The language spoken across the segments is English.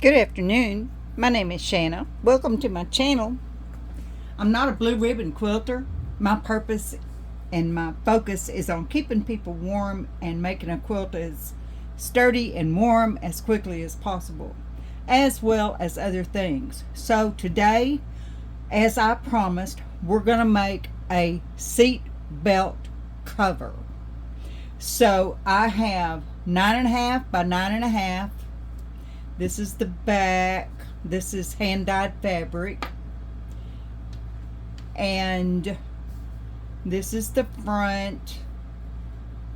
Good afternoon. My name is Shanna. Welcome to my channel. I'm not a blue ribbon quilter. My purpose and my focus is on keeping people warm and making a quilt as sturdy and warm as quickly as possible, as well as other things. So today, as I promised, we're going to make a seat belt cover. So I have 9.5 by 9.5. This is the back. This is hand-dyed fabric. And this is the front.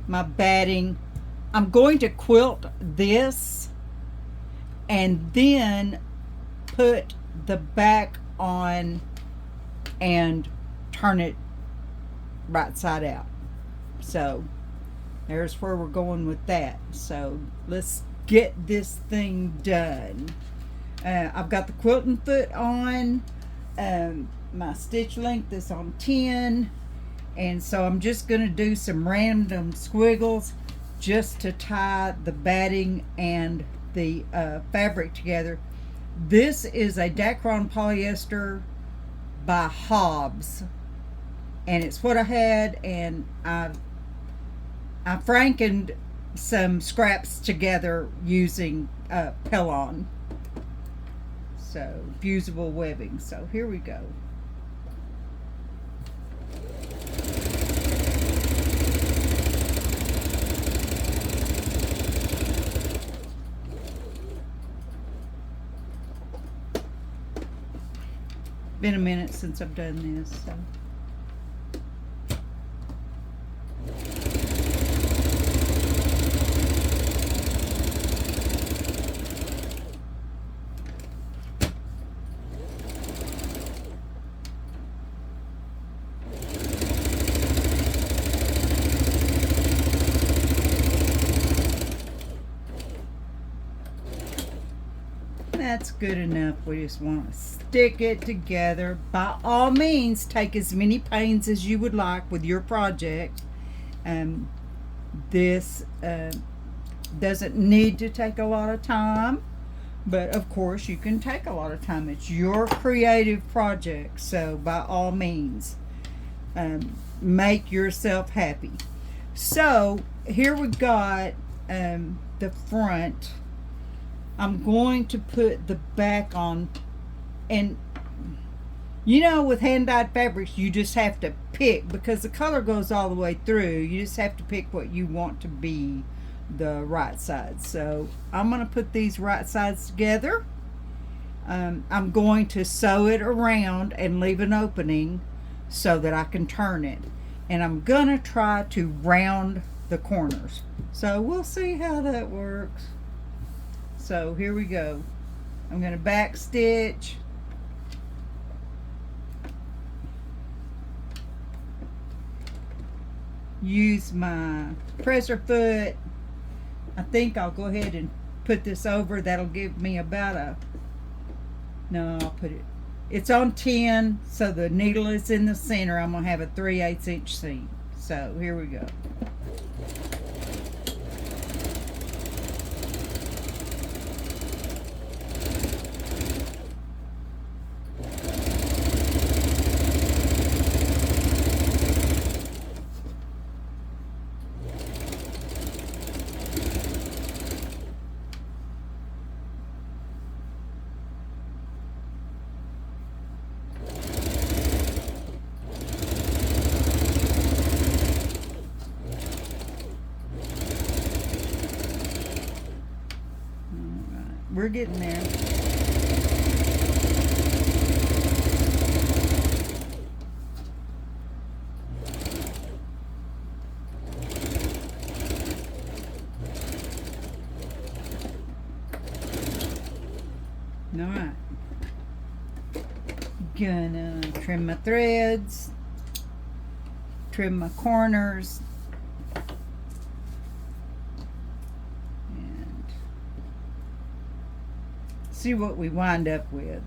My batting. I'm going to quilt this and then put the back on and turn it right side out. So there's where we're going with that. So let's get this thing done. I've got the quilting foot on. My stitch length is on 10, and so I'm just going to do some random squiggles just to tie the batting and the fabric together. This is a Dacron polyester by Hobbs, and it's what I had, and I frankened some scraps together using Pellon, so fusible webbing. So here we go. Been a minute since I've done this, so. That's good enough. We just want to stick it together. By all means, take as many pains as you would like with your project. This doesn't need to take a lot of time, but of course you can take a lot of time. It's your creative project, so by all means, make yourself happy. So here we got the front. I'm going to put the back on, and you know, with hand-dyed fabrics you just have to pick, because the color goes all the way through. You just have to pick what you want to be the right side. So I'm going to put these right sides together. I'm going to sew it around and leave an opening so that I can turn it, and I'm going to try to round the corners. So we'll see how that works. So here we go. I'm going to back stitch. Use my presser foot. I think I'll go ahead and put this over. That'll give me about no, I'll put it, it's on 10, so the needle is in the center. I'm going to have a 3/8 inch seam. So here we go. We're getting there. All right. Gonna trim my threads, trim my corners, see what we wind up with.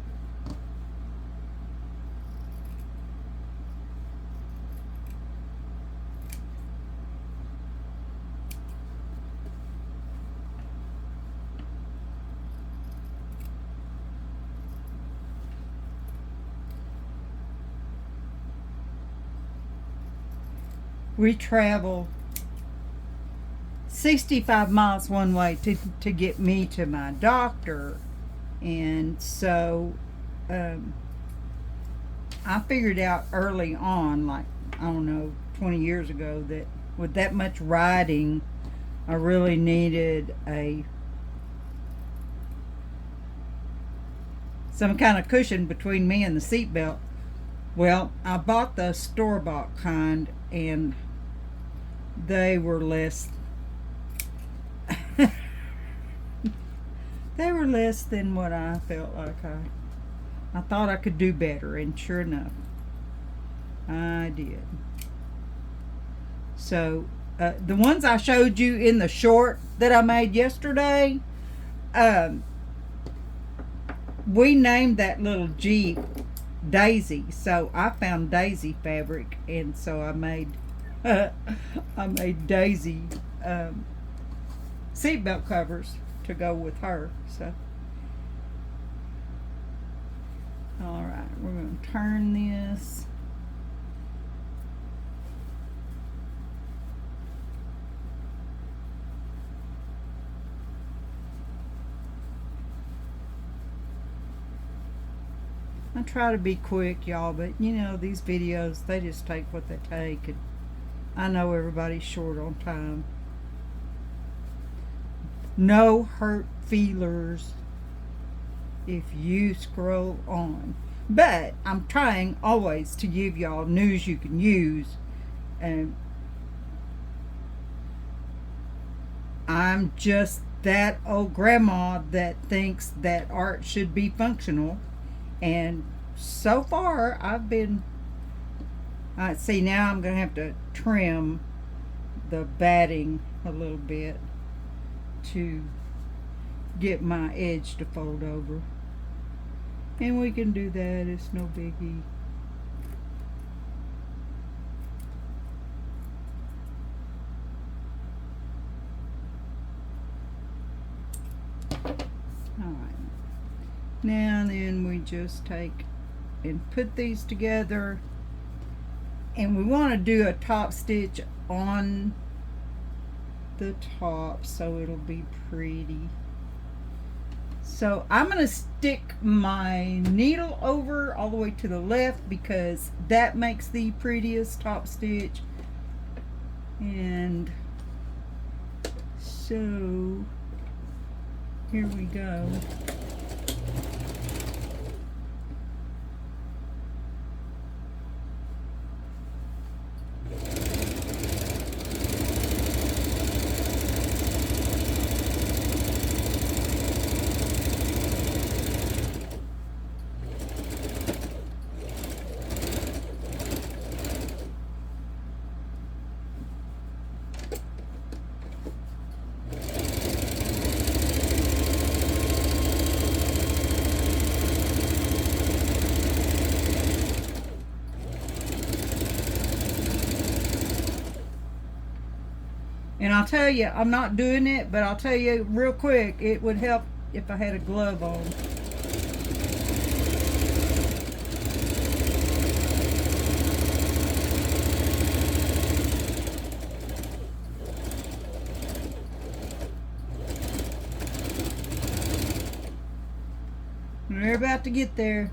we travel 65 miles one way to get me to my doctor. And so I figured out early on, like, I don't know, 20 years ago, that with that much riding, I really needed some kind of cushion between me and the seat belt. Well, I bought the store-bought kind, and they were less they were less than what I felt like I thought I could do better, and sure enough, I did. So the ones I showed you in the short that I made yesterday, we named that little Jeep Daisy. So I found Daisy fabric, and so I made I made Daisy seatbelt covers to go with her. So all right, we're going to turn this. I try to be quick, y'all, but you know, these videos, they just take what they take, and I know everybody's short on time. No hurt feelers if you scroll on. But I'm trying always to give y'all news you can use, and I'm just that old grandma that thinks that art should be functional. And so far, I've been, see, now I'm going to have to trim the batting a little bit to get my edge to fold over. And we can do that, it's no biggie. Alright. Now then, we just take and put these together, and we want to do a top stitch on the top so it'll be pretty. So I'm going to stick my needle over all the way to the left because that makes the prettiest top stitch. And so here we go. And I'll tell you, I'm not doing it, but I'll tell you real quick, it would help if I had a glove on. We're about to get there.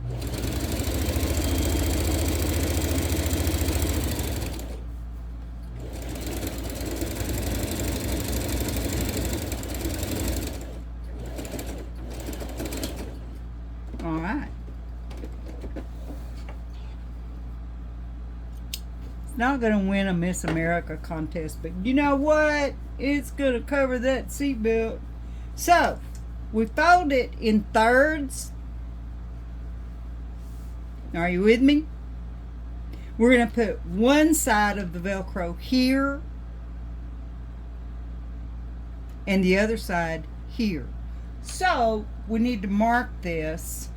Not gonna win a Miss America contest, but you know what? It's gonna cover that seatbelt. So we fold it in thirds. Are you with me? We're gonna put one side of the Velcro here and the other side here. So we need to mark this.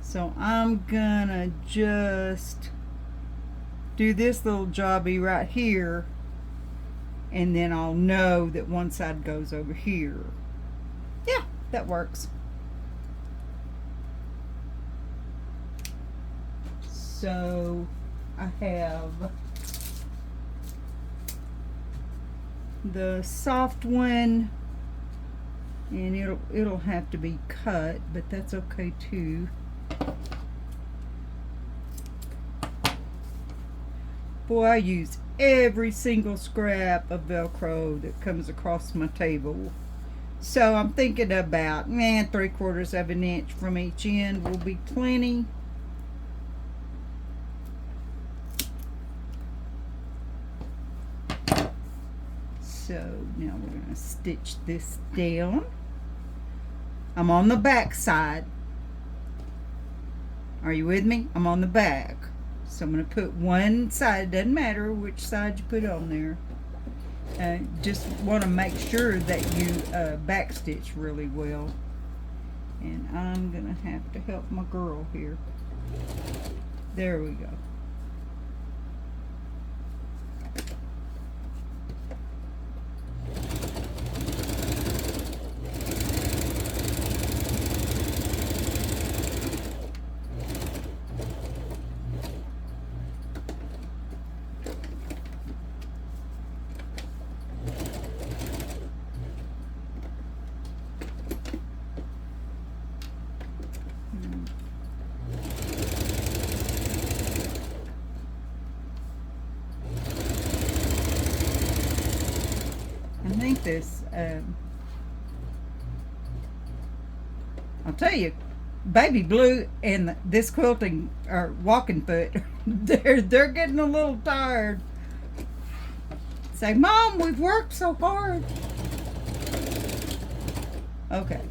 So I'm gonna just do this little jobby right here, and then I'll know that one side goes over here. Yeah, that works. So I have the soft one, and it'll have to be cut, but that's okay too. Boy, I use every single scrap of Velcro that comes across my table. So I'm thinking about, 3/4 of an inch from each end will be plenty. So now we're going to stitch this down. I'm on the back side. Are you with me? I'm on the back. So I'm going to put one side. It doesn't matter which side you put on there. Just want to make sure that you backstitch really well. And I'm going to have to help my girl here. There we go. I think this, I'll tell you, Baby Blue and this quilting or walking foot, they're getting a little tired. Say, Mom, we've worked so hard. Okay,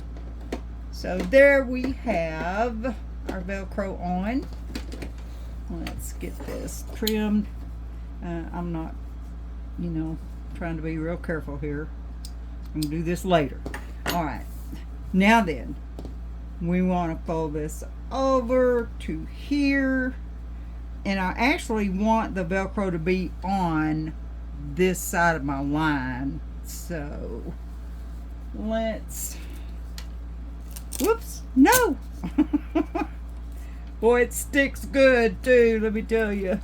so there we have our Velcro on. Let's get this trimmed. I'm not, trying to be real careful here. I'm gonna do this later. All right, now then, we want to fold this over to here, and I actually want the Velcro to be on this side of my line. So let's, whoops, no. Boy, it sticks good too, let me tell you.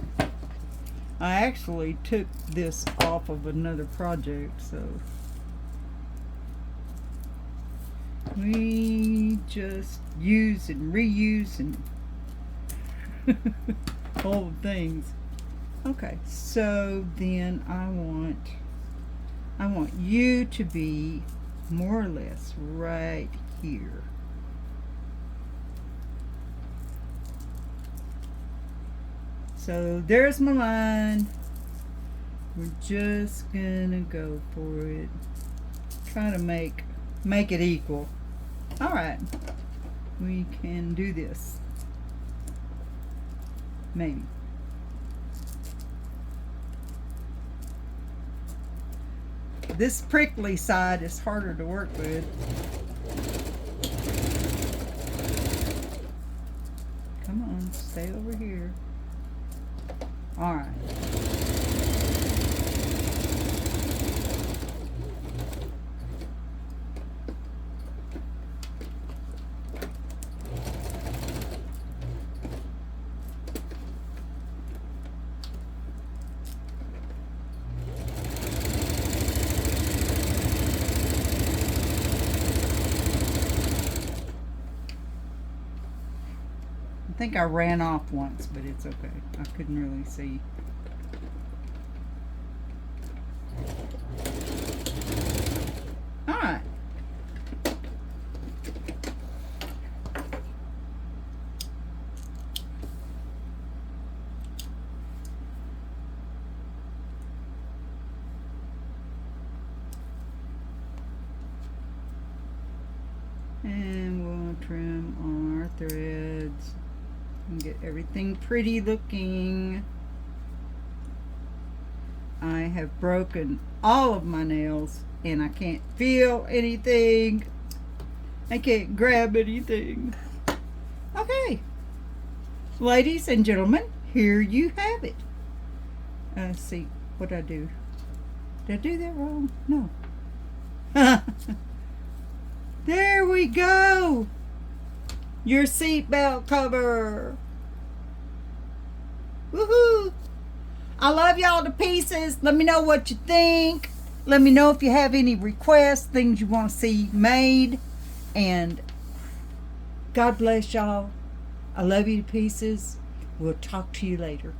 I actually took this off of another project, so we just use and reuse and all the things. Okay, so then I want you to be more or less right here. So there's my line. We're just gonna go for it. Try to make it equal. All right, we can do this. Maybe. This prickly side is harder to work with. Come on, stay over here. All right. I think I ran off once, but it's okay. I couldn't really see. All right. And we'll trim our threads and get everything pretty looking. I have broken all of my nails and I can't feel anything. I can't grab anything. Okay, ladies and gentlemen, here you have it. Let's see, what did I do? Did I do that wrong? No. There we go. Your seatbelt cover. Woohoo! I love y'all to pieces. Let me know what you think. Let me know if you have any requests, things you want to see made. And God bless y'all. I love you to pieces. We'll talk to you later.